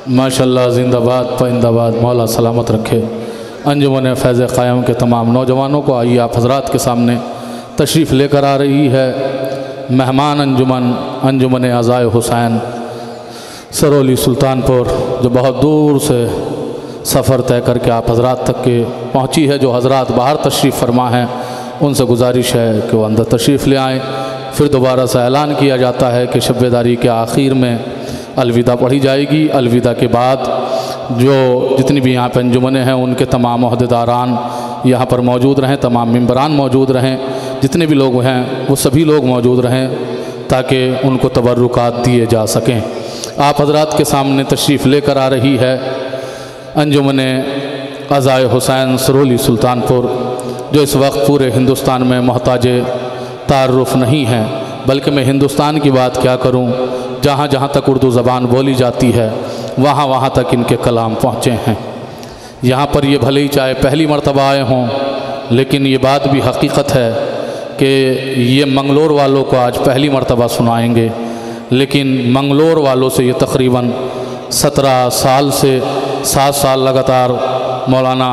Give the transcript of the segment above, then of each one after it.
माशाअल्लाह जिंदाबाद पाइंदाबाद, मौला सलामत रखे। अंजुमन फैज़ क़याम के तमाम नौजवानों को आइए आप हज़रात के सामने तशरीफ़ लेकर आ रही है मेहमान अंजुमन अज़ाए हुसैन सरौली सुल्तानपुर, जो बहुत दूर से सफ़र तय करके आप हज़रात तक के पहुँची है। जो हज़रात बाहर तशरीफ़ फरमा हैं उनसे गुजारिश है कि वो अंदर तशरीफ़ ले आएँ। फिर दोबारा से ऐलान किया जाता है कि शब-ए-दारी के आखिर में अलविदा पढ़ी जाएगी। अलविदा के बाद जो जितनी भी यहाँ पर अंजुमनें हैं उनके तमाम ओहदेदारान यहाँ पर मौजूद रहें, तमाम मेंबरान मौजूद रहें, जितने भी लोग हैं वो सभी लोग मौजूद रहें ताकि उनको तबर्रुकात दिए जा सकें। आप हज़रात के सामने तशरीफ़ लेकर आ रही है अंजुमन अज़ाए हुसैन सरौली सुल्तानपुर, जो इस वक्त पूरे हिंदुस्तान में मोहताज तारुफ़ नहीं है, बल्कि मैं हिंदुस्तान की बात क्या करूं, जहाँ जहाँ तक उर्दू ज़बान बोली जाती है वहाँ वहाँ तक इनके कलाम पहुँचे हैं। यहाँ पर ये भले ही चाहे पहली मर्तबा आए हों, लेकिन ये बात भी हकीकत है कि ये मंगलोर वालों को आज पहली मर्तबा सुनाएंगे, लेकिन मंगलोर वालों से ये तकरीबन 17 साल से 7 साल लगातार मौलाना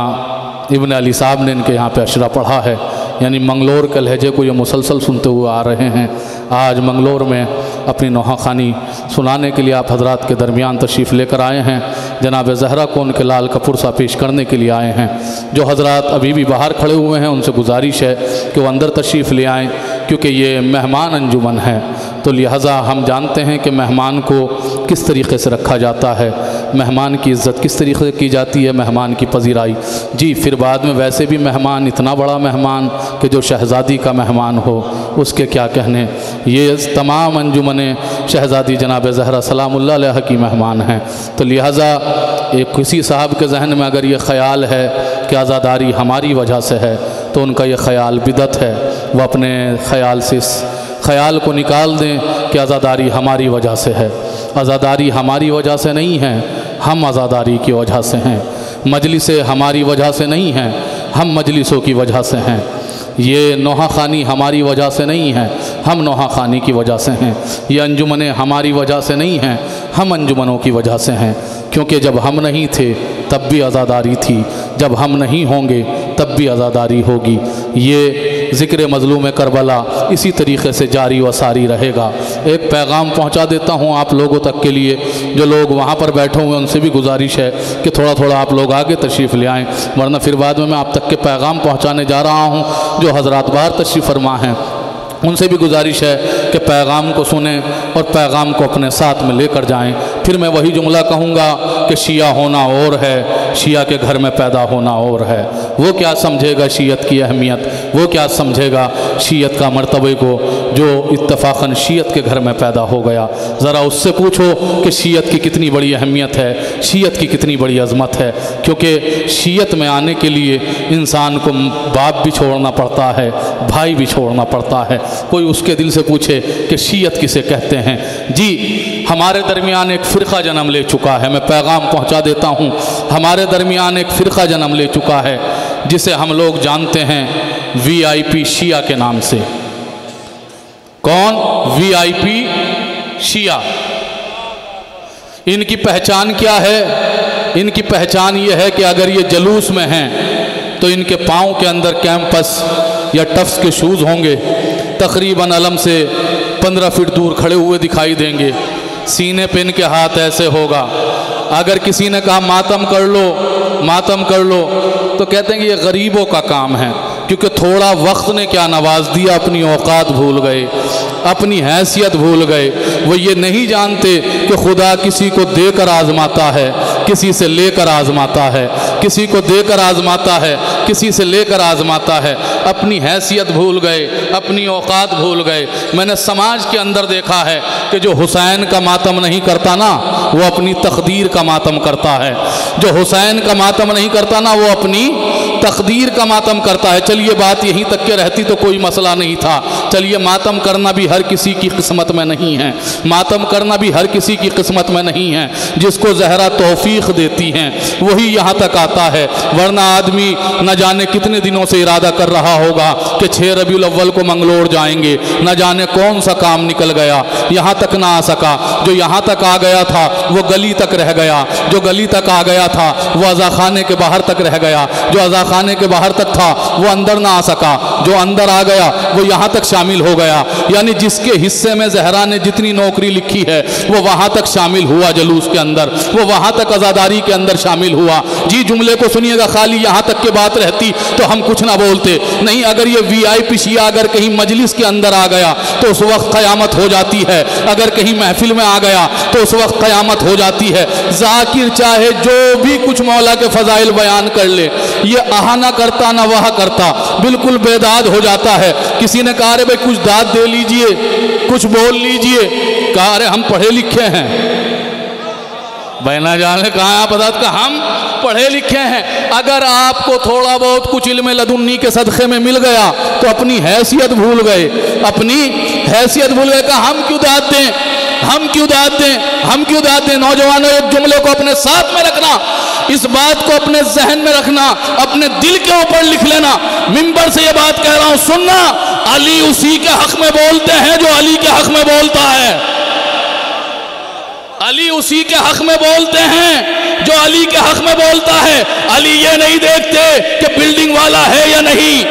इब्न अली साहब ने इनके यहाँ पे अशरा पढ़ा है, यानी मंगलोर के लहजे को ये मुसलसल सुनते हुए आ रहे हैं। आज मंगलोर में अपनी नोहाखानी सुनाने के लिए आप हज़रात के दरमियान तशरीफ़ लेकर आए हैं। जनाब ज़हरा को उनके लाल कपूर सा पेश करने के लिए आए हैं। जो हज़रात अभी भी बाहर खड़े हुए हैं उनसे गुजारिश है कि वो अंदर तशरीफ़ ले आएँ, क्योंकि ये मेहमान अंजुमन है, तो लिहाजा हम जानते हैं कि मेहमान को किस तरीक़े से रखा जाता है, मेहमान की इज़्ज़त किस तरीक़े से की जाती है, मेहमान की पजीराई। जी फिर बाद में वैसे भी मेहमान, इतना बड़ा मेहमान कि जो शहज़ादी का मेहमान हो, उसके क्या कहने। ये तमाम अंजुमने शहज़ादी जनाब ज़हरा सलामुल्लाह अलैहा की मेहमान हैं। तो लिहाजा एक किसी साहब के जहन में अगर ये ख़याल है कि आज़ादारी हमारी वजह से है, तो उनका ये ख़याल बिदअत है। वह अपने ख़याल से इस ख़याल को निकाल दें कि आज़ादारी हमारी वजह से है। आज़ादारी हमारी वजह से नहीं है, हम आज़ादारी की वजह से हैं। मजलिसें हमारी वजह से नहीं हैं, हम मजलिसों की वजह से हैं। ये नोहाखानी हमारी वजह से नहीं है, हम नोहाखानी की वजह से हैं। ये अंजुमनें हमारी वजह से नहीं हैं, हम अंजुमनों की वजह से हैं। क्योंकि जब हम नहीं थे तब भी आज़ादारी थी, जब हम नहीं होंगे तब भी आज़ादारी होगी। ये ज़िक्र मज़लूम करबला इसी तरीक़े से जारी व सारी रहेगा। एक पैगाम पहुंचा देता हूं आप लोगों तक के लिए, जो लोग वहां पर बैठे हुए हैं उनसे भी गुजारिश है कि थोड़ा थोड़ा आप लोग आगे तशरीफ़ ले आएँ, वरना फिर बाद में मैं आप तक के पैगाम पहुंचाने जा रहा हूं। जो हज़रात बाहर तशरीफ़ फरमा हैं उनसे भी गुजारिश है कि पैगाम को सुने और पैगाम को अपने साथ में लेकर जाएं। फिर मैं वही जुमला कहूँगा कि शिया होना और है, शिया के घर में पैदा होना और है। वो क्या समझेगा शीयत की अहमियत, वो क्या समझेगा शीयत का मर्तबे को, जो इत्तफ़ाक़न शीयत के घर में पैदा हो गया। ज़रा उससे पूछो कि शीयत की कितनी बड़ी अहमियत है, शीयत की कितनी बड़ी अज़मत है। क्योंकि शीयत में आने के लिए इंसान को बाप भी छोड़ना पड़ता है, भाई भी छोड़ना पड़ता है। कोई उसके दिल से पूछे कि शीयत किसे कहते हैं। जी हमारे दरमियान एक फ़िरक़ा जन्म ले चुका है, मैं पैगाम पहुंचा देता हूं। हमारे दरमियान एक फ़िरक़ा जन्म ले चुका है जिसे हम लोग जानते हैं VIP शिया के नाम से। कौन? VIP शिया। इनकी पहचान क्या है? इनकी पहचान ये है कि अगर ये जलूस में हैं तो इनके पाँव के अंदर कैंपस या टफ्स के शूज़ होंगे, तकरीबन अलम से 15 फीट दूर खड़े हुए दिखाई देंगे। सीने पे इनके हाथ ऐसे होगा। अगर किसी ने कहा मातम कर लो, मातम कर लो, तो कहते हैं कि ये गरीबों का काम है, क्योंकि थोड़ा वक्त ने क्या नवाज दिया, अपनी औकात भूल गए, अपनी हैसियत भूल गए। वो ये नहीं जानते कि खुदा किसी को देकर आजमाता है, किसी से लेकर आजमाता है, किसी को देकर आजमाता है, किसी से लेकर आजमाता है। अपनी हैसियत भूल गए, अपनी औकात भूल गए। मैंने समाज के अंदर देखा है कि जो हुसैन का मातम नहीं करता ना, वो अपनी तकदीर का मातम करता है। जो हुसैन का मातम नहीं करता ना, वो अपनी तकदीर का मातम करता है। चलिए बात यहीं तक के रहती तो कोई मसला नहीं था। चलिए मातम करना भी हर किसी की किस्मत में नहीं है, मातम करना भी हर किसी की किस्मत में नहीं है। जिसको ज़हरा तौफीक देती हैं वही यहाँ तक आता है, वरना आदमी न जाने कितने दिनों से इरादा कर रहा होगा कि 6 रबीउल अव्वल को मंगलोर जाएंगे, न जाने कौन सा काम निकल गया, यहाँ तक ना आ सका। जो यहाँ तक आ गया था वो गली तक रह गया, जो गली तक आ गया था वो अज़ाखाने के बाहर तक रह गया, जो अज़ाखाने के बाहर तक था वो अंदर ना आ सका, जो अंदर आ गया वो यहाँ तक शामिल हो गया। यानी जिसके हिस्से में ज़हरा ने जितनी नौकरी लिखी है वो वहाँ तक शामिल हुआ, जुलूस के अंदर वो वहाँ तक आज़ादारी के अंदर शामिल हुआ। जी जुमले को सुनिएगा, खाली यहाँ तक के बात रहती तो हम कुछ ना बोलते। नहीं, अगर ये VIP शिया अगर कहीं मजलिस के अंदर आ गया तो उस वक्त क़यामत हो जाती है, अगर कहीं महफिल में आ गया तो उस वक्त क़यामत हो जाती है। ज़ाकिर चाहे जो भी कुछ मौला के फ़ज़ाइल बयान कर ले, ये आहा ना करता ना वह करता, बिल्कुल बेदाद हो जाता है। किसी ने कहा अरे भाई कुछ दाद दे लीजिए, कुछ बोल लीजिए, कहा अरे हम पढ़े लिखे हैं। बहना जाने कहा आप बता का हम पढ़े लिखे हैं। अगर आपको थोड़ा बहुत कुछ इल्म लदुन्नी के सदक़े में मिल गया तो अपनी हैसियत भूल गए, अपनी हैसियत भूल गए। कहा हम क्यों दाद दें, हम क्यों दाद दें, हम क्यों दाद दें। नौजवानों, एक जुमले को अपने साथ में रखना, इस बात को अपने जहन में रखना, अपने दिल के ऊपर लिख लेना। मिंबर से ये बात कह रहा हूं, सुनना, अली उसी के हक में बोलते हैं जो अली के हक में बोलता है। अली उसी के हक में बोलते हैं जो अली के हक में बोलता है। अली ये नहीं देखते कि बिल्डिंग वाला है या नहीं,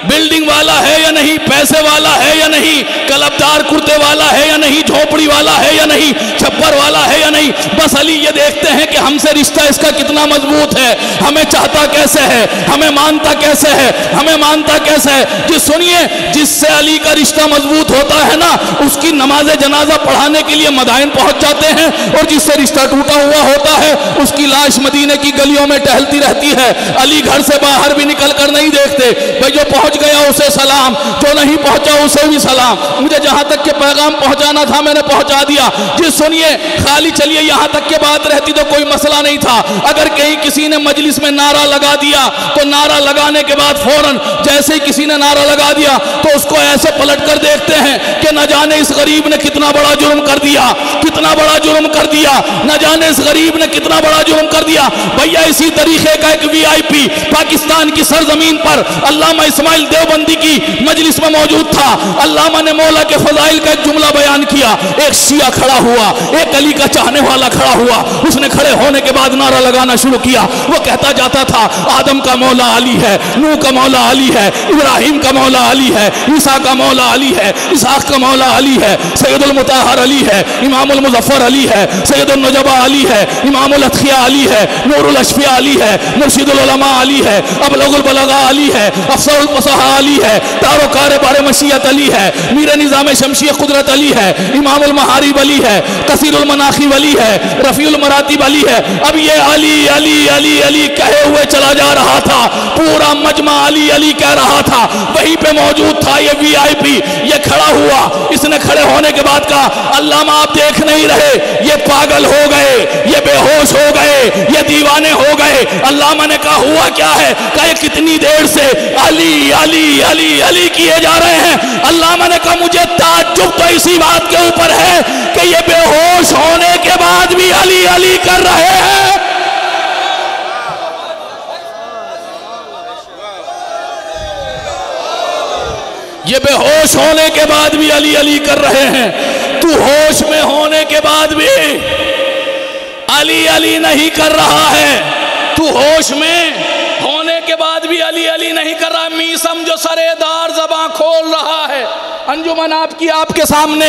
बिल्डिंग वाला है या नहीं, पैसे वाला है या नहीं, कलबदार कुर्ते वाला है या नहीं, झोपड़ी वाला है या नहीं, छप्पर वाला है या नहीं। बस अली ये देखते हैं कि हमसे रिश्ता इसका कितना मजबूत है, हमें चाहता कैसे है, हमें मानता कैसे है, हमें मानता कैसे है। जी सुनिए, जिससे अली का रिश्ता मजबूत होता है ना, उसकी नमाज जनाजा पढ़ाने के लिए मदाइन पहुंच जाते हैं, और जिससे रिश्ता टूटा हुआ होता है उसकी लाश मदीने की गलियों में टहलती रहती है। अली घर से बाहर भी निकल कर नहीं देखते, भाई जो पहुंच गया उसे सलाम, जो नहीं पहुंचा उसे भी सलाम। मुझे जहां तक के पैगाम पहुंचाना था मैंने पहुंचा दिया। जी सुनिए, खाली चलिए यहां तक के बात रहती तो कोई मसला नहीं था। अगर कहीं किसी ने मजलिस में नारा लगा दिया तो नारा लगाने के बाद फौरन जैसे ही किसी ने नारा लगा दिया तो उसको ऐसे पलट कर देखते हैं कि न जाने इस गरीब ने कितना बड़ा जुर्म कर दिया, कितना बड़ा जुर्म कर दिया, न जाने इस गरीब ने कितना बड़ा जुर्म कर दिया। भैया इसी तरीके का एक VIP पाकिस्तान की सरजमीन पर अल्लामा इस्माइल देवबंदी की मजलिस में मौजूद था। अल्लामा ने मौला के फजाइल का एक जुमला बयान किया। एक शिया खड़ा हुआ, एक अली का चाहने वाला खड़ा हुआ, उसने खड़े होने के बाद नारा लगाना शुरू किया। वो कहता जाता था, आदम का मौला अली है, नूह का मौला अली है, इब्राहिम का मौला अली है, ईसा का मौला अली है, इसहाक का मौला अली है, सैयदुल मुताहर अली है, इमामुल मुजफ्फर अली है, सैयदुल नजबा अली है, इमामुल अतखिया अली है, नूरुल अशफिया अली है, मुर्शिदुल उलमा अली है, अबलगुल बलगा अली है, अफसरुल फसहा अली है, तारोकार बारे मशीयत अली है, मीर निज़ाम शमशी कुदरत अली है, इमामुल महारिब अली है, कसीरुल मनाखिब अली है, रफीउल मरातिब अली है। अब ये अली अली अली अली कहे हुए चला जा रहा था, पूरा मजमा अली अली कह रहा था। वहीं पे मौजूद था ये VIP, ये खड़ा हुआ, इसने खड़े होने के बाद कहा, अल्लामा आप देख नहीं रहे, ये पागल हो गए, ये बेहोश हो गए, ये दीवाने हो गए। अल्लामा ने कहा हुआ क्या है, कहा ये कितनी देर से अली अली अली अली किए जा रहे हैं। अल्लामा ने कहा मुझे ताज्जुब तो इसी बात के ऊपर है कि ये बेहोश होने के बाद भी अली अली कर रहे हैं। ये बेहोश होने के बाद भी अली अली कर रहे हैं। तू होश में होने के बाद भी अली अली नहीं कर रहा है, तू होश में होने के बाद भी अली अली नहीं कर रहा। मीसम जो सरेदार ज़बां खोल रहा है। अंजुमन आपकी आपके सामने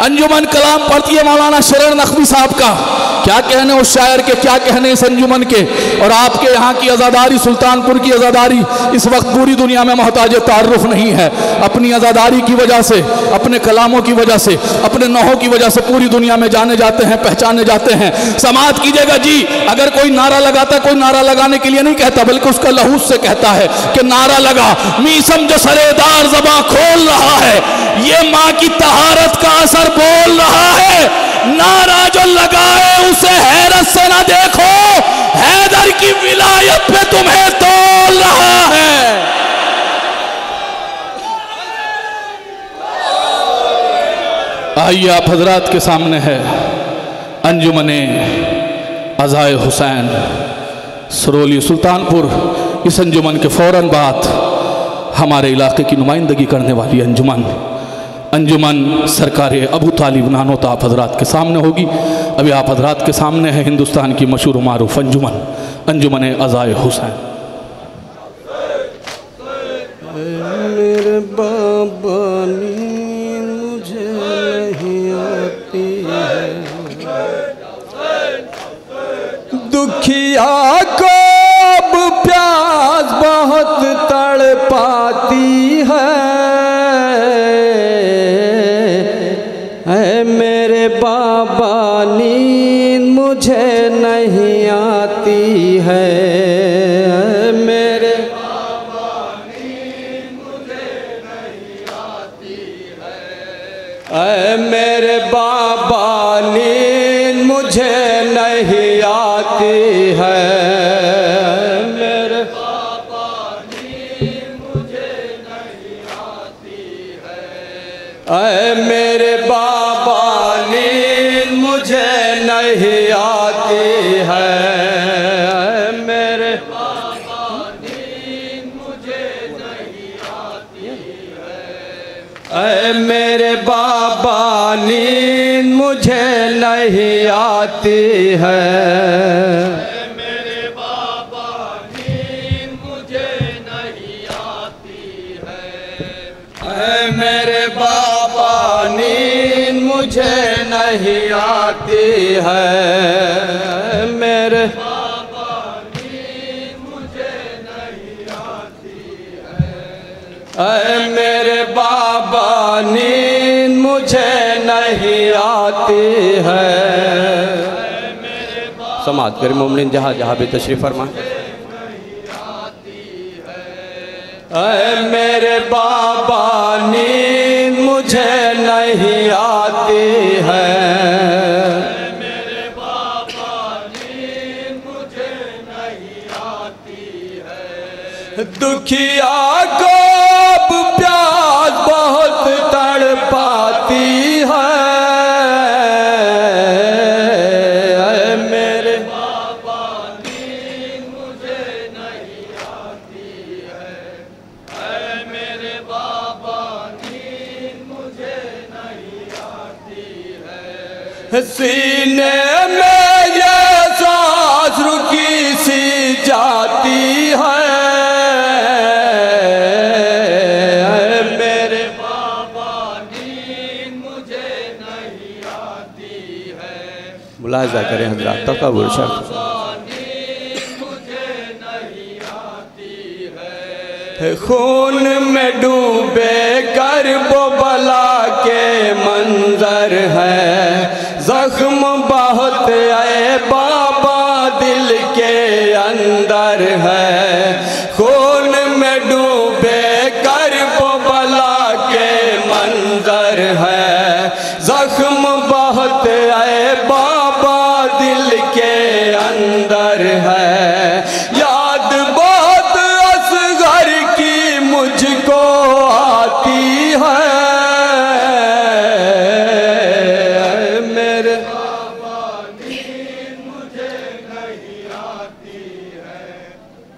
अंजुमन कलाम पढ़ती है मौलाना शरर नकवी साहब का। क्या कहने उस शायर के, क्या कहने इस अंजुमन के। और आपके यहाँ की आज़ादारी, सुल्तानपुर की आज़ादारी इस वक्त पूरी दुनिया में मोहताज तारुफ नहीं है। अपनी आज़ादारी की वजह से, अपने कलामों की वजह से, अपने नहों की वजह से पूरी दुनिया में जाने जाते हैं, पहचाने जाते हैं। समात कीजिएगा जी, अगर कोई नारा लगाता, कोई नारा लगाने के लिए नहीं कहता बल्कि उसका लहूस से कहता है कि नारा लगा। मीसम जो सरेदार ज़बां खोल रहा है, ये माँ की तहारत का असर बोल रहा है। नारा जो लगाए उसे हैरत से ना देखो, हैदर की विलायत पे तुम्हें तो आइए आप हजरात के सामने है अंजुमने अज़ाए हुसैन सरोली सुल्तानपुर। इस अंजुमन के फ़ौरन बाद हमारे इलाके की नुमाइंदगी करने वाली अंजुमन सरकार अबू तालिब नानोता आप हजरात के सामने होगी। अभी आप हजरात के सामने है हिंदुस्तान की मशहूर मारूफ अंजुमन अज़ाए हुसैन। मेरे बाबा नींद मुझे नहीं आती है, दुखिया को अब प्यास बहुत तड़पाती है। मेरे बाबा नींद मुझे नहीं आती है, मेरे मेरे बाबा नींद मुझे नहीं आती है, मेरे बाबा नींद मुझे नहीं आती है, मेरे बाबा नींद मुझे नहीं आती है, मेरे बाबा नींद मुझे नहीं आती है, मेरे बाबा नींद मुझे नहीं आती है, मेरे बाबा नींद मुझे नहीं आती है, मेरे बाबा नींद मुझे नहीं आती है, मेरे बाबा नींद मुझे नहीं आती है, मेरे बाबा नींद मुझे नहीं आती है। समाज कर मोमिन जहाँ जहाँ भी तशरीफ फरमा। मेरे बाबा नींद मुझे नहीं आती है, मेरे बाबा नींद मुझे नहीं आती है, दुखिया को अब प्यास बहुत तड़पाती है, मेरे बाबा नींद मुझे नहीं आती है, मेरे बाबा नींद मुझे नहीं आती है, सीने में ये सांस रुकी सी जाती है, मेरे बाबा नींद मुझे नहीं आती है। मुलाहिज़ा करें हज़रात तकब्बुर शर्त मुझे नहीं आती है, खून में डूबे करबो बला के मंजर है, जख्म बहुत आए बाबा दिल के अंदर है, खून में डूबे करबो बला के मंजर है, जख्म बहुत आए बाबा दिल के अंदर है, याद बहुत असगर की मुझको आती है, मेरे बाबा नींद मुझे नहीं आती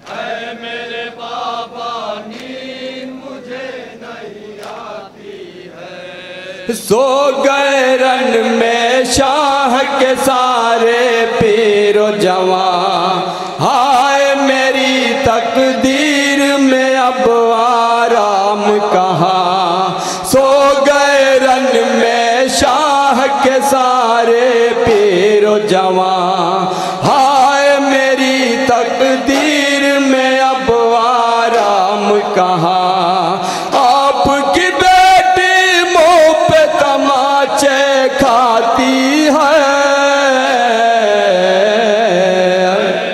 है, मेरे बाबा नींद मुझे नहीं आती है, सो गए रन में शाह के सारे पीरो जवां, हाय मेरी तकदीर में अब आराम कहाँ, सो गए रन में शाह के सारे पीरो जवां, हाय मेरी तकदीर में अब आराम कहाँ, आपकी बेटी मुँह पे तमाचे खाती है,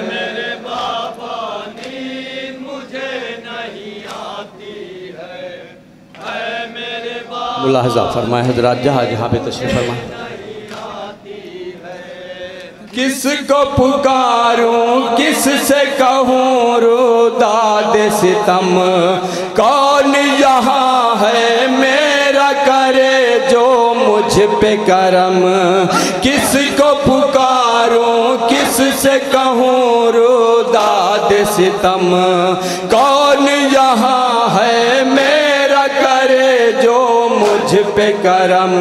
मेरे बाबा नींद मुझे नहीं आती है, मेरे बाबा। मुलाहिज़ा फरमाए हज़रात जहाँ जहाँ पे तशरीफ़ फरमाए। किसको पुकारूं किससे कहूँ रुदाद सितम, कौन यहाँ है मेरा करे जो मुझ पे करम, किसको पुकारूं किससे कहूँ रुदाद सितम। कौन यहाँ है मेरा करे जो मुझ पे करम,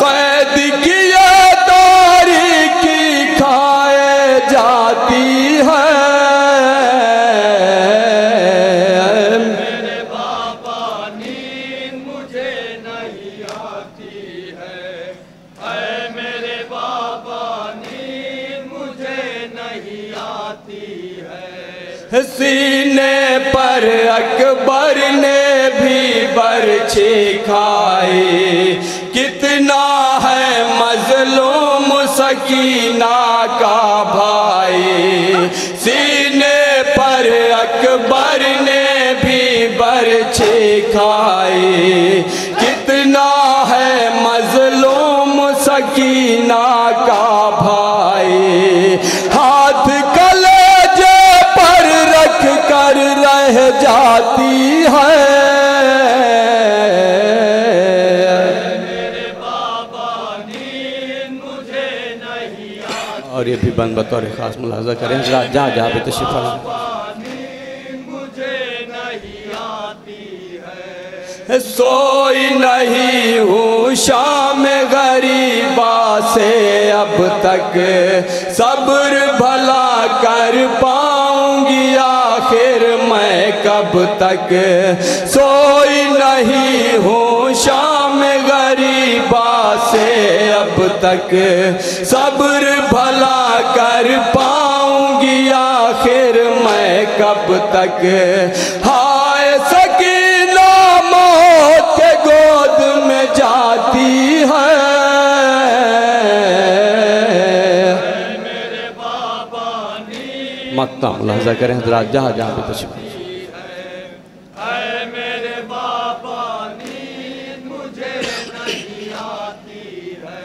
कैद किए तारीकी खाए जाती है। मेरे बाबा नींद मुझे नहीं आती है, ऐ मेरे बाबा नींद मुझे नहीं आती है। सीने पर अकबर ने भी बरछी खाई, कितना है मजलूम सकीना का भाई। सीने पर अकबर ने भी बरछी खाई, कितना है मजलूम सकीना का भाई। हाथ कलेजे पर रख कर रह जाती है। मेरे बाबा नींद मुझे नहीं आती, और ये भी बंद बतौर खास मुलाजा करें जहाँ जहाँ पे तशरीफ फरमा। नींद मुझे नहीं आती है। सोई नहीं हूँ शाम गरीबा से अब तक, सब्र भला कर पाऊंगी आखिर मैं कब तक। सोई नहीं हूँ शाम गरीबा से अब तक, सब्र भला कर पाऊंगी आखिर मैं कब तक। हाय सकीना मौत के गोद में जाती है। मेरे बाबा नींद मक्ता मुलाजा करें हजरात जहाँ जहाँ पे तशरीफ। है, मेरे बाबा नींद मुझे नहीं आती है।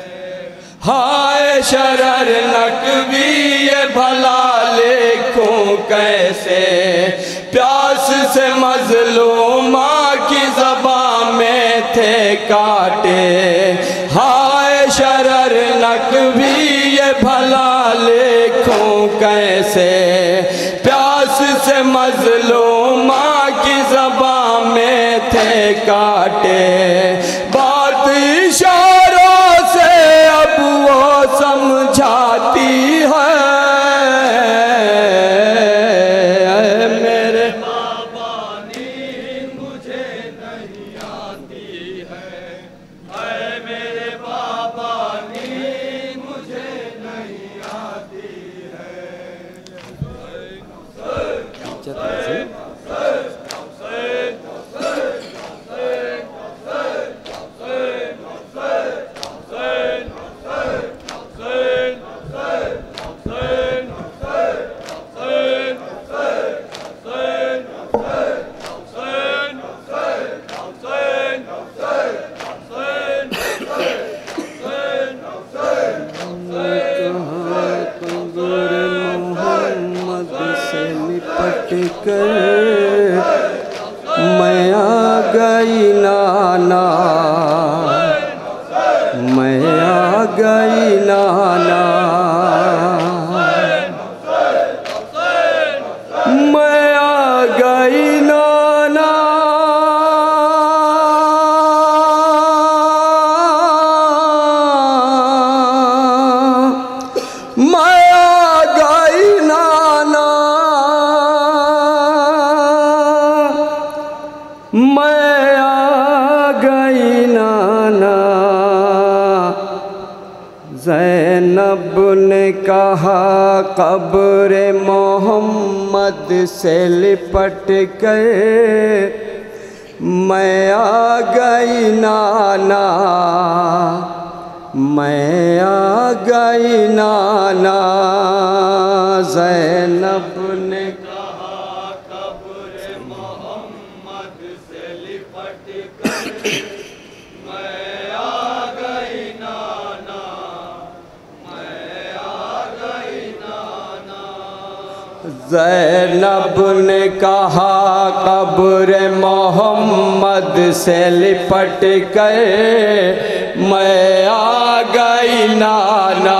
हाय शरर नकवी ये भला लिखूं कैसे, प्यास से मजलूमा की ज़बां में थे काटे। हाय शरर नकवी ये भला लिखूं कैसे, प्यास से मजलूमा की ज़बां में थे काटे। बात इशारों से अब वो समझाती है। मेरे बाबा नींद मुझे नहीं आती है, ऐ मेरे बाबा नींद मुझे नहीं आती है। मैं आ गई नाना, मैं आ गई नाना, मैं आ गई नाना। मैं आ गई नाना, मैं आ गई नाना। ज़ैनब ने कहा कब्र मोहम्मद से लिपट कर, मैं आ गई नाना, मैं आ गई नाना। ज़ैनब ने कहा कब्र मोहम्मद से लिपट कर, मैं आ गई नाना, मैं आ गई नाना। ज़ैनब ने कहा कब्र मोहम्मद से लिपट कर, मैं आ गई नाना,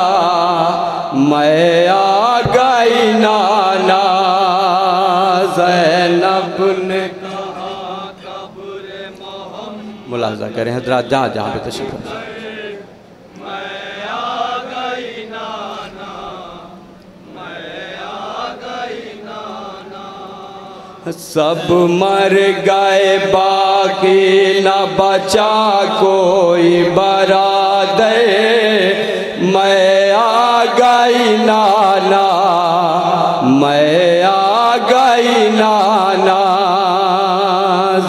मैं आ गई नाना। ज़ैनब ने कहा कब्र मोहम्मद, मुलाज़ा करें हज़रात जहाँ जहाँ पे तशरीफ़ रखें। सब मर गए बाकी न बचा कोई बरादर, मैं आ गई नाना, मैं आ गई नाना।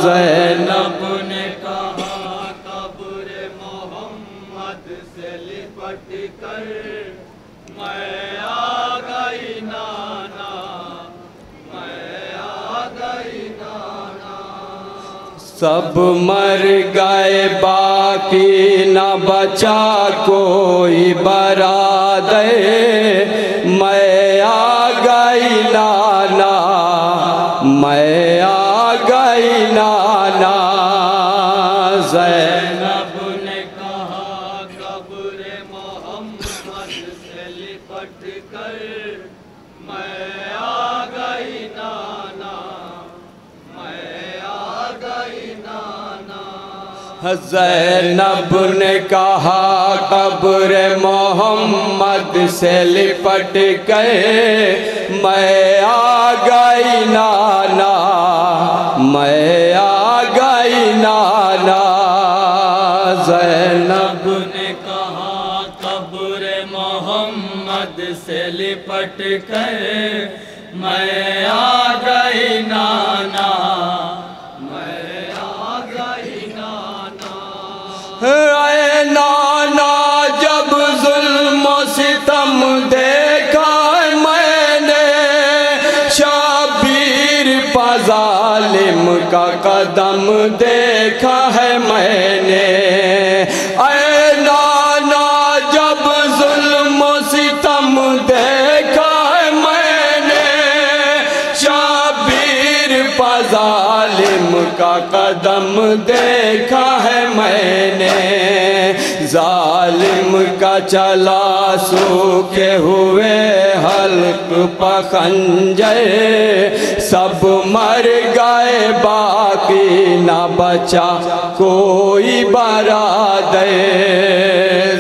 ज़ैनब ने कहा कब्र मोहम्मद से लिपट कर, मैं आ गई नाना, सब मर गए बाकी न बचा कोई बरादर, मैं आ गई नाना, मैं आ गई नाना। ज़ैनब ने कहा कब्र मोहम्मद से लिपट कर, मैं आ गई नाना, ज़ैनब ने कहा कब्र मोहम्मद से लिपट गए, मैं आ गई नाना, मैं आ गई नाना। ज़ैनब ने कहा कब्र मोहम्मद से लिपट गए, मैं आ गई नाना, ऐ नाना जब जुल्म सितम देखा मैंने, शबीर पर ज़ालिम का कदम देखा है मैंने। ऐ नाना जब जुल्म सितम देखा है मैंने, शबीर पर ज़ालिम का कदम देखा है मैंने। ज़ालिम का चला सूखे हुए हल्क पखंजर, सब मर गए बाकी न बचा कोई बरादर।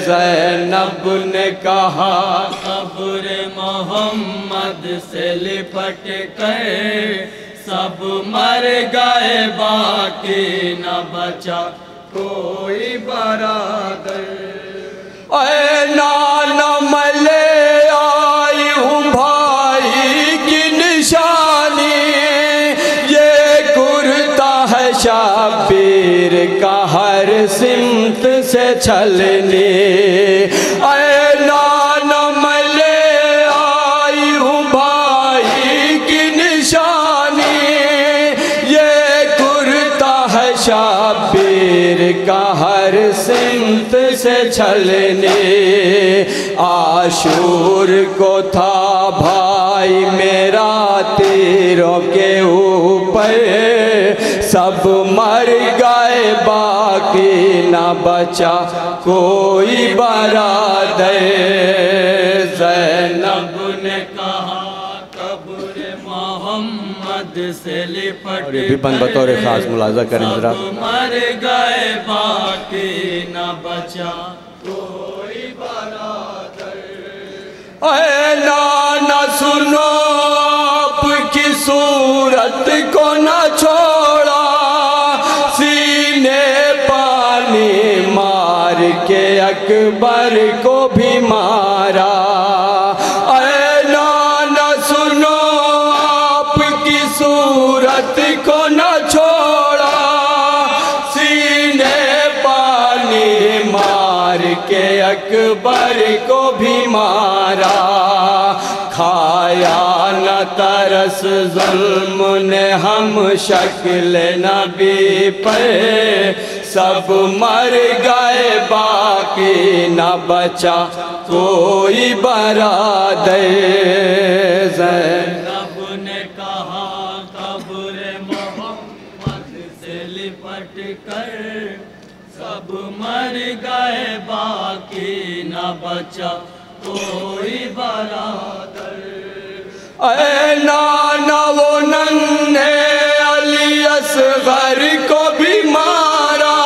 ज़ैनब ने कहा कब्र मोहम्मद से लिपट कर, सब मर गए बाकी न बचा कोई बरादर। ऐ नाना मैं ले आई हूँ भाई की निशानी, ये कुर्ता है शबीर का हर सिमत से छलनी। ऐ नाना मैं ले आई हूँ भाई की निशानी, ये कुर्ता है शबीर का हर सिमत से छलने। आशूर को था भाई मेरा तीरों के ऊपर, सब मर गए बाकी न बचा कोई बरादर। ज़ैनब ने कहा कब्र मोहम्मद से लिपट और ये भी बंद बतौर खास मुलाजा करें जरा। मर गए बाकी न बचा कोई बरादर। ऐ नाना सुनो आपकी सूरत को न छोड़ा, सीने पानी मार के अकबर को भी मारा। ऐ नाना सुनो आपकी सूरत को न छोड़ा, सीने पानी मार के अकबर को भी मारा। खाया न तरस जुल्म ने हम शक्ल नबी पर, सब मर गए बाकी न बचा कोई बरादर। ज़ैनब ने कहा कब्र मोहम्मद से लिपट कर, सब मर गए न बचा कोई बरादर। ऐ नाना वो नन्हे अली असगर को भी मारा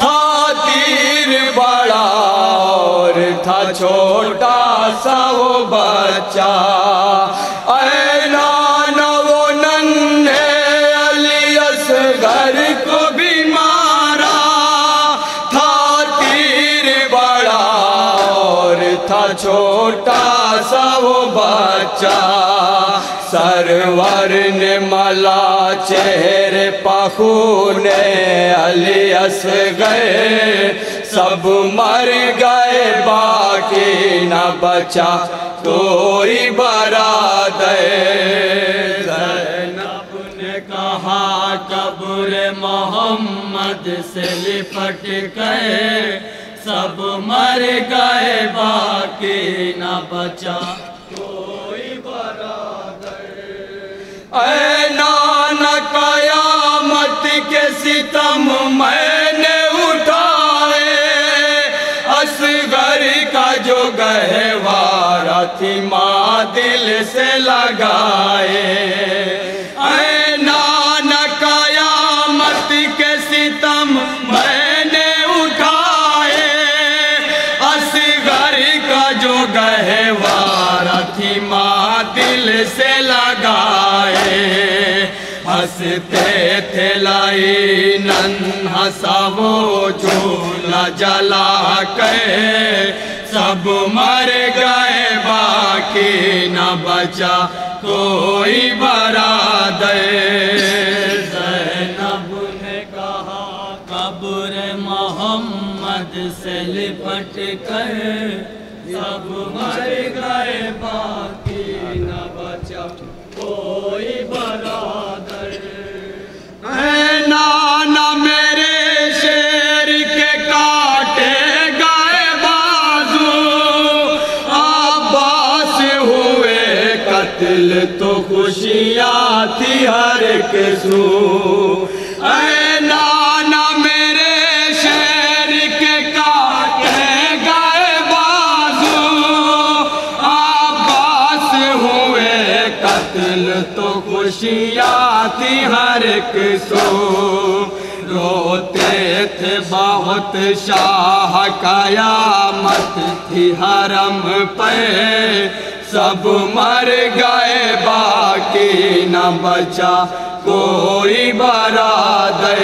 था, तीर बड़ा और था छोटा सा वो बच्चा। ऐ नाना वो नन्हे अली असगर को भी मारा था, तीर बड़ा और था छोटा सा वो बच्चा। सरवर ने मला चेहरे पाखूने अली असगर, सब मर गए बाकी न बचा कोई बरादर। ज़ैनब ने कहा कब्र मोहम्मद से लिपट गए, सब मर गए बाकी न बचा कोई बरादर। ऐ नाना कयामत के सितम मैंने उठाए, असगर का जो गहवारा थी माँ दिल से लगाए। ऐ नाना कयामत के सितम मैंने उठाए, असगर का जो गहवारा थी माँ दिल से लगाए। हंसते थे लाई नन्हा सा वो झूला जला के, सब मर गए बाकी न बचा कोई बरादर। ज़ैनब ने कहा कब्र मोहम्मद से लिपट कर, सब मर गए बाकी न बचा कोई बरादर। ऐ नाना मेरे शेर के काटे गए बाजू, अब्बास हुए कत्ल तो खुशियाँ थी हर एक सू। ऐ नाना मेरे शेर के काटे गए बाजू, अब्बास हुए कत्ल तो खुशियाँ थी हर एक सो। रोते थे बहुत शाह कयामत थी हरम पे, सब मर गए बाकी न बचा कोई बरादर।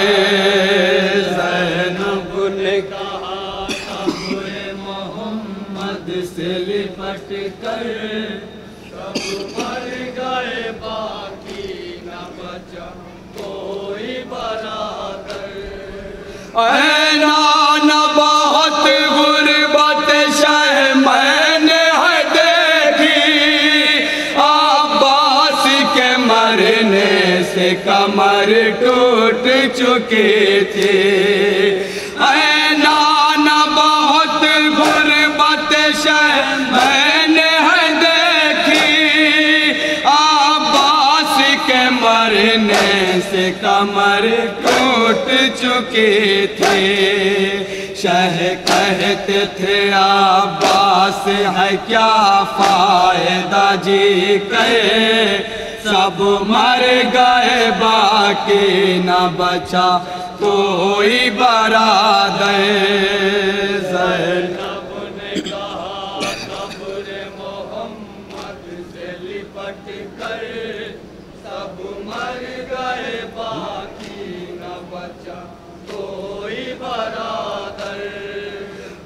ज़ैनब ने कहा कब्र मोहम्मद से लिपट कर, सब मर गए बाकी न बचा कोई बरादर। ऐ नाना बहुत गुर्बत शह मैंने है देखी, अब्बास के मरने से कमर टूट चुकी थी। ऐ नाना बहुत गुर्बत शह मैंने है देखी, अब्बास के मरने से कमर टूट चुकी थी। शह कहते थे अब्बास है क्या फायदा जी कहे, सब मर गए बाकी न बचा कोई बरादर। ज़ैनब ने कहा कब्र मोहम्मद से लिपट कर, सब मर गए बाकी न बचा कोई बरादर।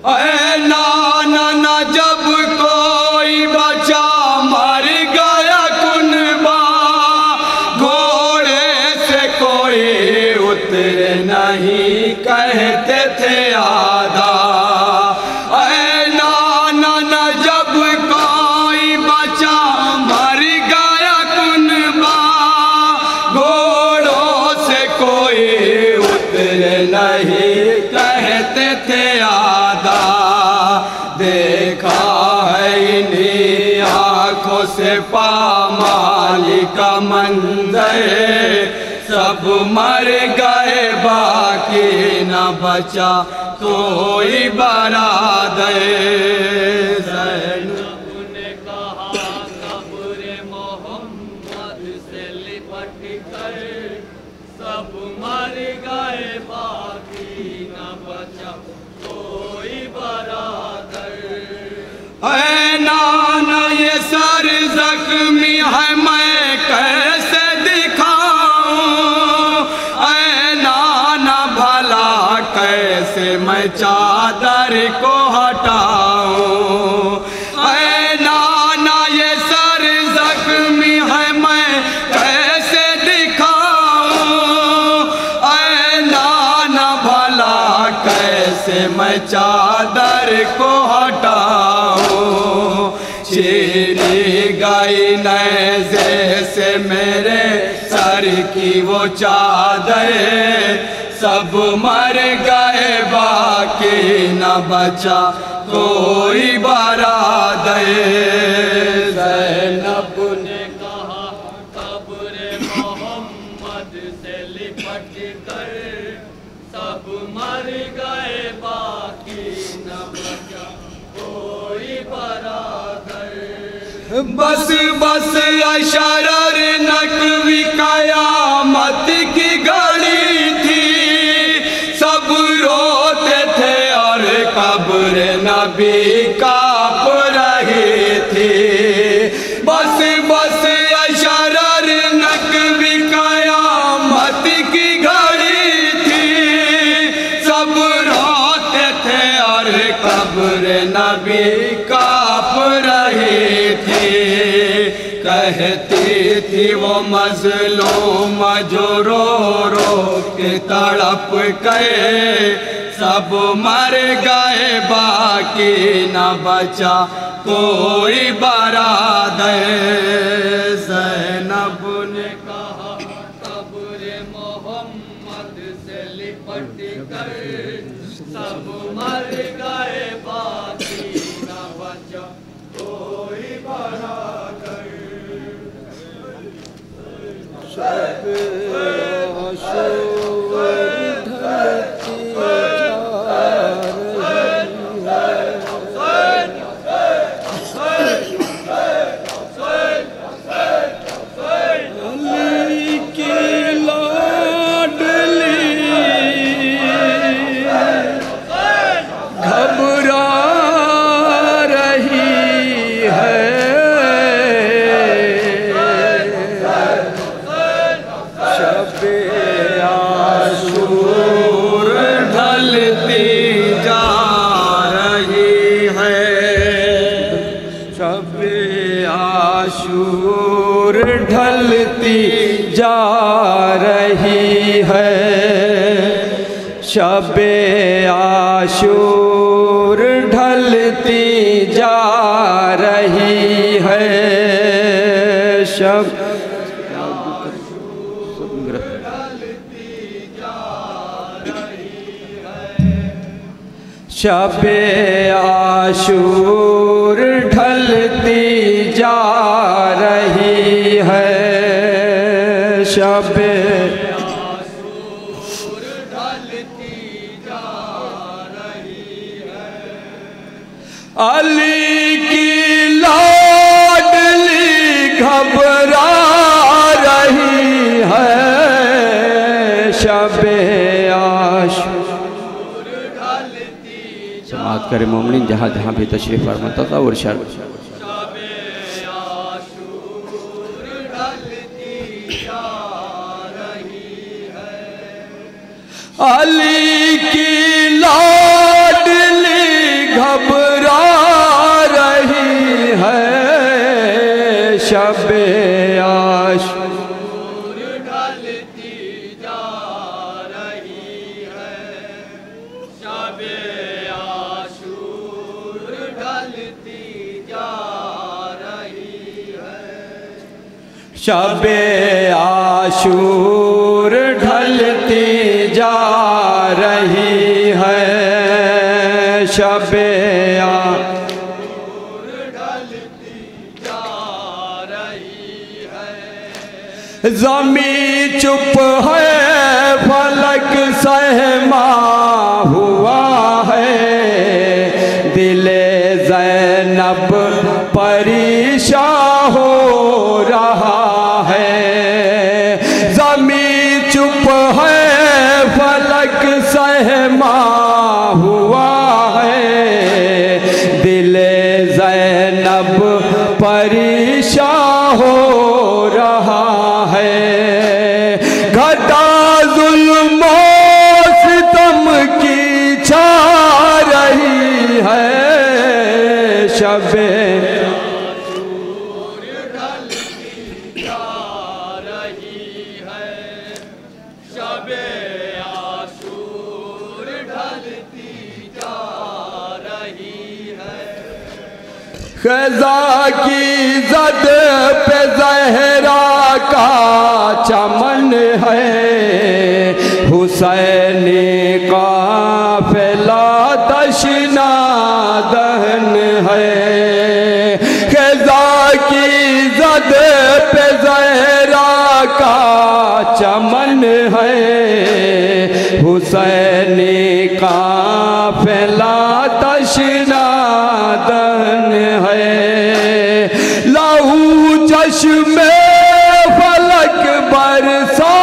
ऐ नाना न जब कोई बचा मर गया कुनबा, घोड़े से कोई उतरे नहीं कहते थे आधा। ऐ नाना न जब कोई बचा मर गया कुनबा, घोड़ों से कोई उतरे नहीं कहते थे आधा। देखा है इन्हीं आँखों से पामाली का मंजर, सब मर गए बाकी न बचा कोई बरादर। ज़ैनब ने कहा कब्र मोहम्मद से लिपट कर सब मर गए बाकी न बचा कोई बरादर। ऐ नाना ये सर जख्मी है मैं कैसे दिखाऊं, ऐ नाना भला कैसे मैं चादर को हटाऊं। ऐ नाना ये सर जख्मी है मैं कैसे दिखाऊं, ऐ नाना भला कैसे मैं चादर को हटाऊं। चीरी गई नेज़े से मेरे सर की वो चादर, सब मर गए बाकी न बचा कोई बरादर। ज़ैनब ने कहा कब्र मोहम्मद से लिपट कर सब मर गए बाकी न बचा कोई बरादर। बस बस अशरर नकवी कयामत की घड़ी थी, सब रोते थे और कब्र नबी कांप रही थी। बस बस अशरर नकवी कयामत की घड़ी थी, सब रोते थे और कब्र नबी कांप रही थी। कहती थी वो मजलूम जो रो रो के तड़प गए, सब मर गए बाकी न बचा कोई बरादर। ज़ैनब ने कहा कब्र मोहम्मद से लिपट कर सब मर गए बाकी न बचा कोई बरादर। सब आशूर ढलती जा रही है। अली की लाडली घबरा रही है। शब-ए आशूर ढलती जा रही है। शब-ए आशूर ढलती जा रही है। शब-ए आशूर ढलती जा रही है। शब-ए आशूर ढलती जा रही है। शब-ए आशूर ढलती जा रही है। अली की लाडली घबरा रही है। शब-ए आशूर समाअत करे मोमिनीन जहाँ जहाँ भी तशरीफ़ फरमा तसव्वुर शर्म। अली की लाडली घबरा रही है। शब-ए आशूर ढलती जा रही है। शब-ए आशूर ढलती जा रही है। शब-ए आशूर ढलती जा रही है। शब-ए ढलती जा रही है। ज़मीं चुप है फलक सहमा हुआ है, दिले ज़ैनब परेशान हो रहा है। ज़मीं चुप है फलक सहमा हुआ है, दिले ज़ैनब परेशान हो रहा है। घटा ज़ुल्म सितम की छा रही है, शबे ख़ज़ा की ज़द पे ज़हरा का चमन है, हुसैनी काफ़िला तशना दहन है। ख़ज़ा की ज़द पे ज़हरा का चमन है, हुसैनी काफ़िला तशना दहन है। लहू चश्मे फलक बरसा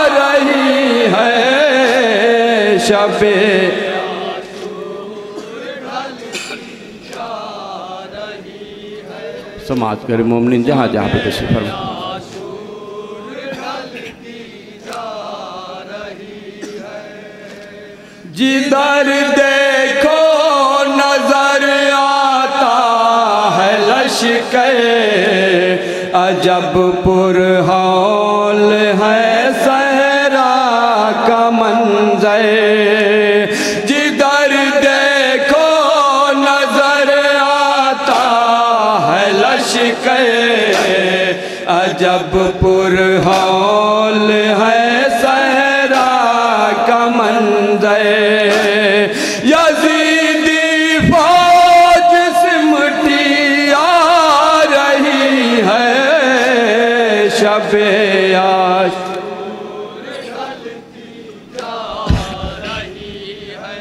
रही है, शबे समाज कर मोमिन जहाँ जहाँ पे तशरीफ फरमा। जिधर देखो नजर आता है लश्कर, अजब पुरहौल है सहरा का मंजर। जिधर देखो नजर आता है लश्कर, अजब पुरहौल है सहरा का मंजर। यज़ीदी फौज सिमटी आ रही है, शबे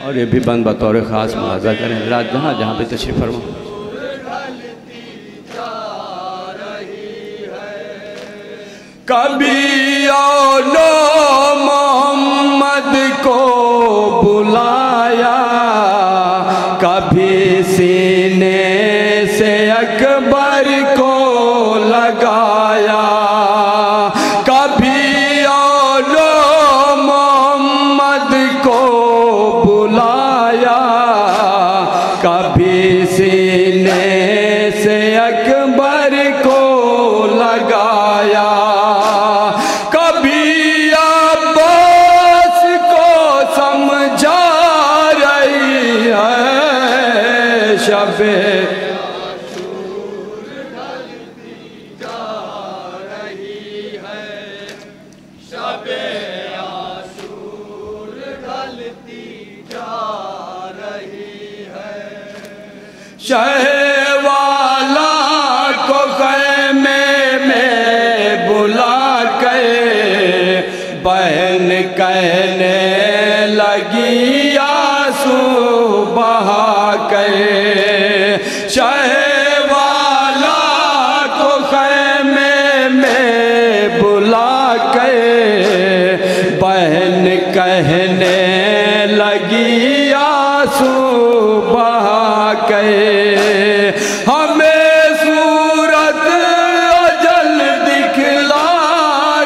और ये भी बंद बतौर ख़ास मुलाज़ा करें हज़रात जहाँ जहाँ पे तशरीफ़ फरमा। कभी औलो मोहम्मद को बुलाया, कभी सीने से अकबर को लगाया। कभी औलो मोहम्मद को बुलाया, कभी सीने से अकबर को लगाया। कभी अब्बास को समझा रही है, शबे शहवाला को ख़ैमे में बुला कर बहन कहने लगी आंसू बहा कर। शहवाला को ख़ैमे में बुला कर बहन कहने लगी आंसू बहा कर। हमें सूरत अजल दिखला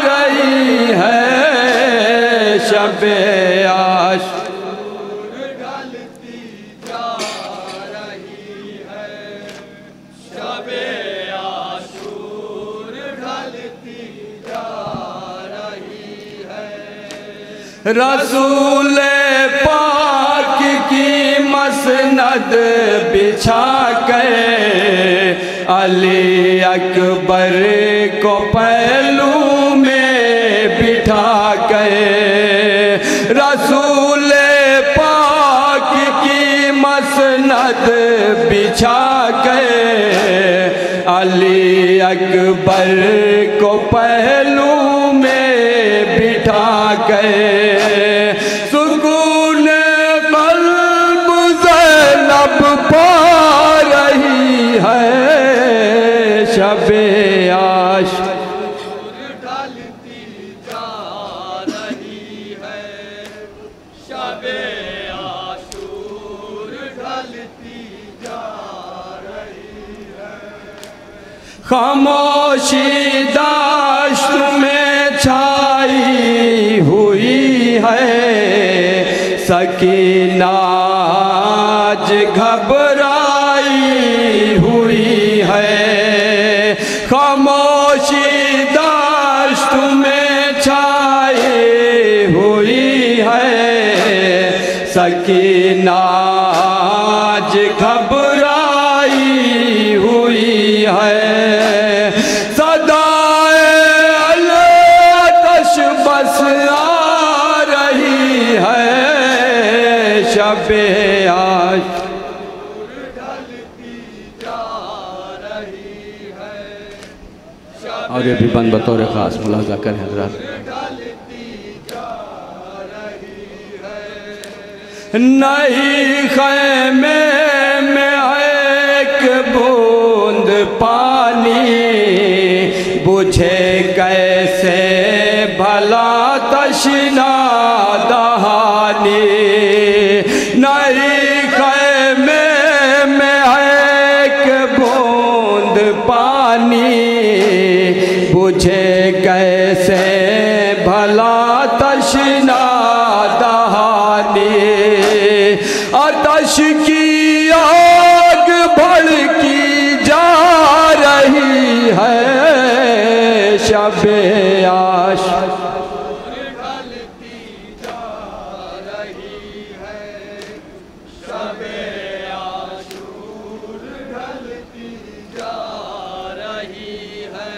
रही है, शबे आशूर ढलती जा रही है, शबे आशूर ढलती जा रही है। रसूल पाक की मसनद बिछा कर अली अकबर को पहलू में बिठा कर। रसूल पाक की मसनद बिछा कर अली अकबर को पहलू में बिठा कर सुकून क़ल्ब ज़ैनब पा रही है। शबे आशूर ढलती जा रही है, शबे आशूर ढलती जा रही है। खामोशी दाश्त में छाई हुई है, सकीना आज घबराई हुई है। खामोशी दाश्त में छाई हुई है, सकीना आज घबराई हुई है। सदाए आतश बस आ रही है, शबे आशूर ढलती जा रही है, और ये भी बंद बतौर ख़ास मुलाज़ा करें हज़रात। ढलती जा रही है। नहीं ख़ैमे में एक बूंद पानी, बुझे कैसे भला तशना दहानी। नहीं ख़ैमे में एक बूंद पानी, बुझे कैसे भला तशना दहानी। आतश की आग भड़की जा रही है, शबे आशूर ढलती जा रही है, शबे आशूर ढलती जा रही है।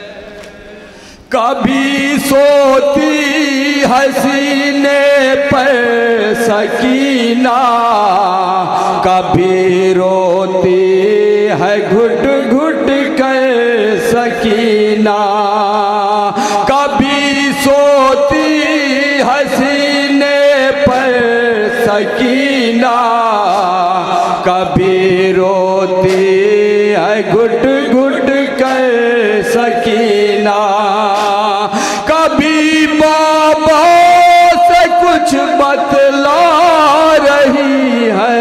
कभी सोती हसीने पर सकीना, कभी रोती है घुट घुट कर सकीना। कभी सोती हसीने पर सकीना, कभी रोती है घुट घुट कर सकीना। कभी बाबा से कुछ बतला रही है,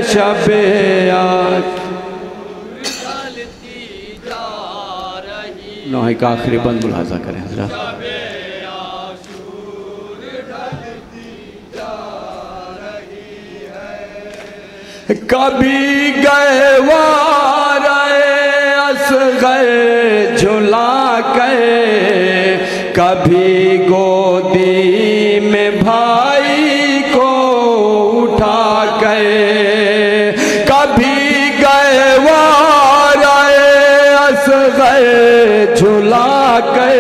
शबे आशूर ढलती जा रही है, नौहे का आखिरी बंद मुलाज़ा करें हज़रात। शबे आशूर ढलती जा रही है। कभी गहवार असगर झुला कर, कभी गोदी में भाई को उठा कर। कभी गहवार असगर झुला कर,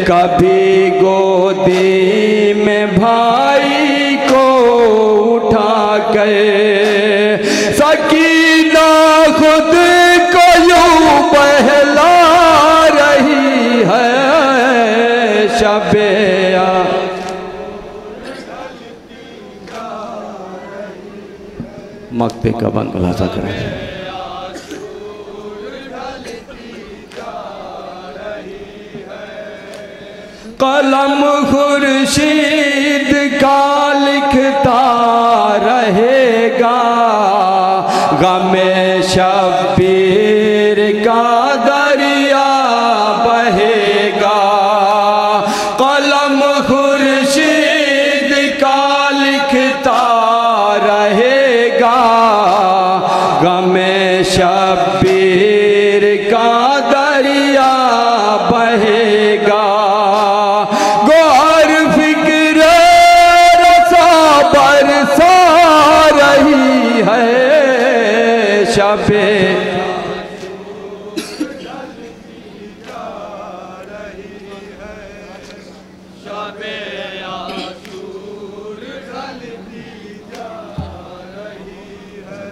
कभी गोदी में भाई को उठा कर। सकीना खुद को यूं बहला रही है, शबे मक्ते का बंद मुलाज़ा करें। कलम खुर्शीद का लिखता रहेगा, गमे शब्बीर का दरिया बहेगा। कलम खुर्शीद का लिखता रहेगा, गमे शब्बीर का दरिया बहेगा। गोहर फिक्र रसा बरसा रही है, शबे शबे आशूर ढलती जा रही है।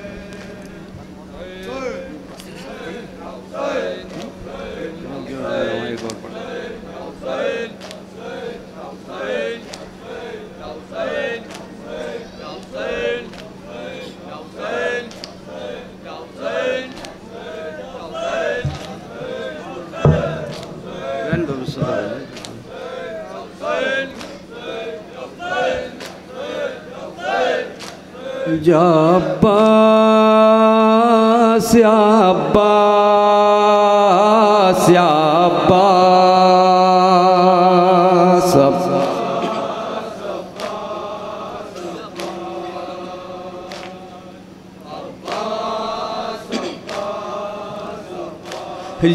या अब्बास या अब्बास या अब्बास।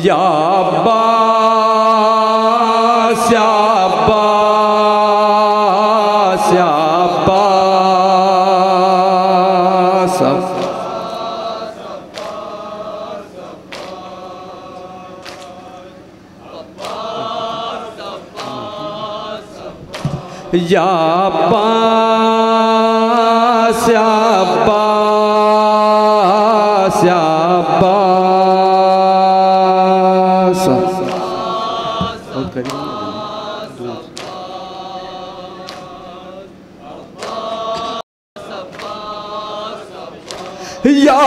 या अब्बास या अब्बास या अब्बास। या अब्बास या अब्बास या अब्बास। या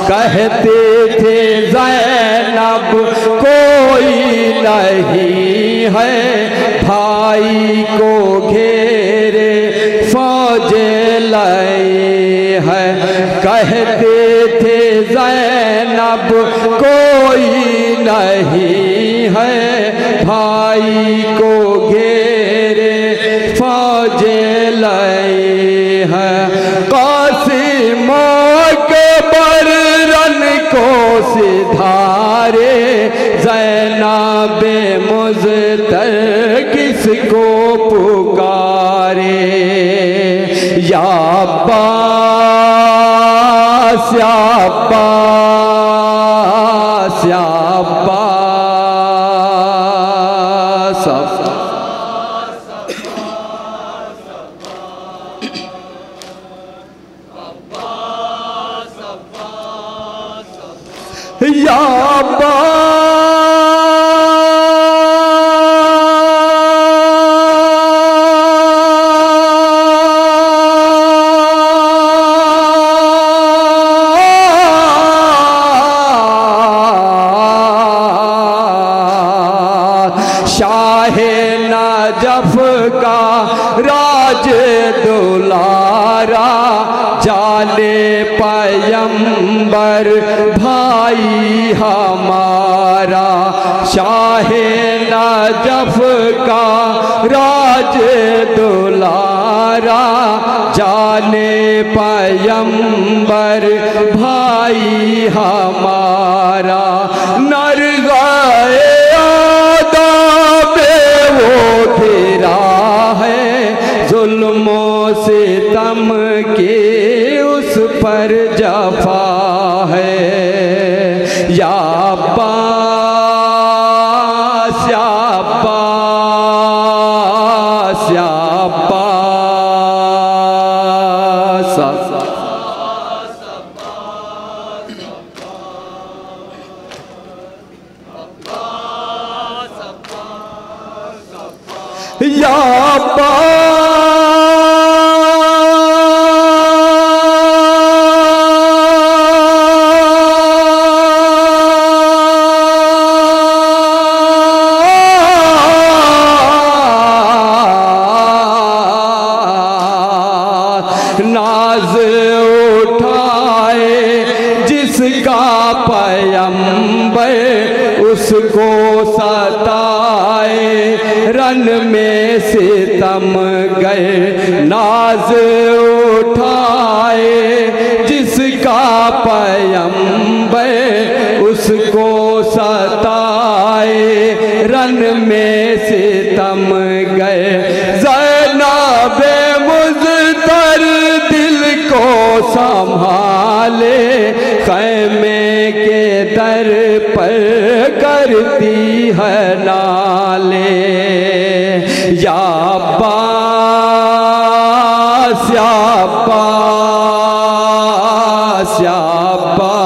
कहते थे ज़ैनब कोई नहीं है, भाई को घेरे फौज लाए है। कहते थे ज़ैनब कोई नहीं है, भाई को घेरे फौज लाए है। कासिम अकबर रन को सिधारे, ज़ैनबे मुज़्तर किसको पुकारे। या अब्बास या अब्बास या अब्बास। या शाहे नजफ का राज दुलारा, जाले पैगंबर भाई हमारा। शाहे नजफ का राज दुलारा, जाले पैगंबर भाई हमारा। नर गए वो घिरा है, जुल्मो से तम के उस पर जफा है। या अब्बास या अब्बास या अब्बास। या नाज उठाए जिसका पैगंबर, उसको सताए रन में सितम गए। नाज उठाए जिसका पैगंबर, उसको सताए रन में सितम गए। ज़ैनबे मुज़्तर दिल को संभाले, ख़ैमे के दर पर करती है नाले। या अब्बास या अब्बास या अब्बास।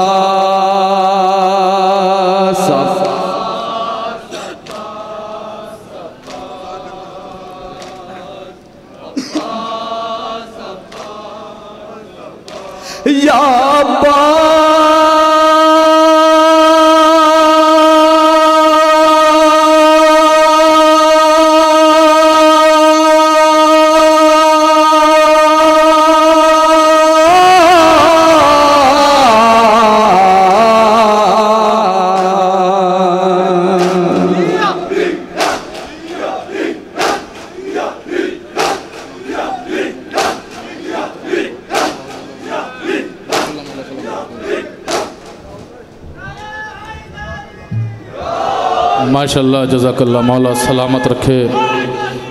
माशाल्लाह जज़ाकल्लाह। मौला सलामत रखे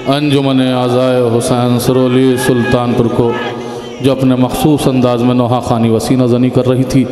अंजुमन आज़ाए हुसैन सरोली सुल्तानपुर को, जो अपने मखसूस अंदाज में नोहा खानी वसीना ज़नी कर रही थी।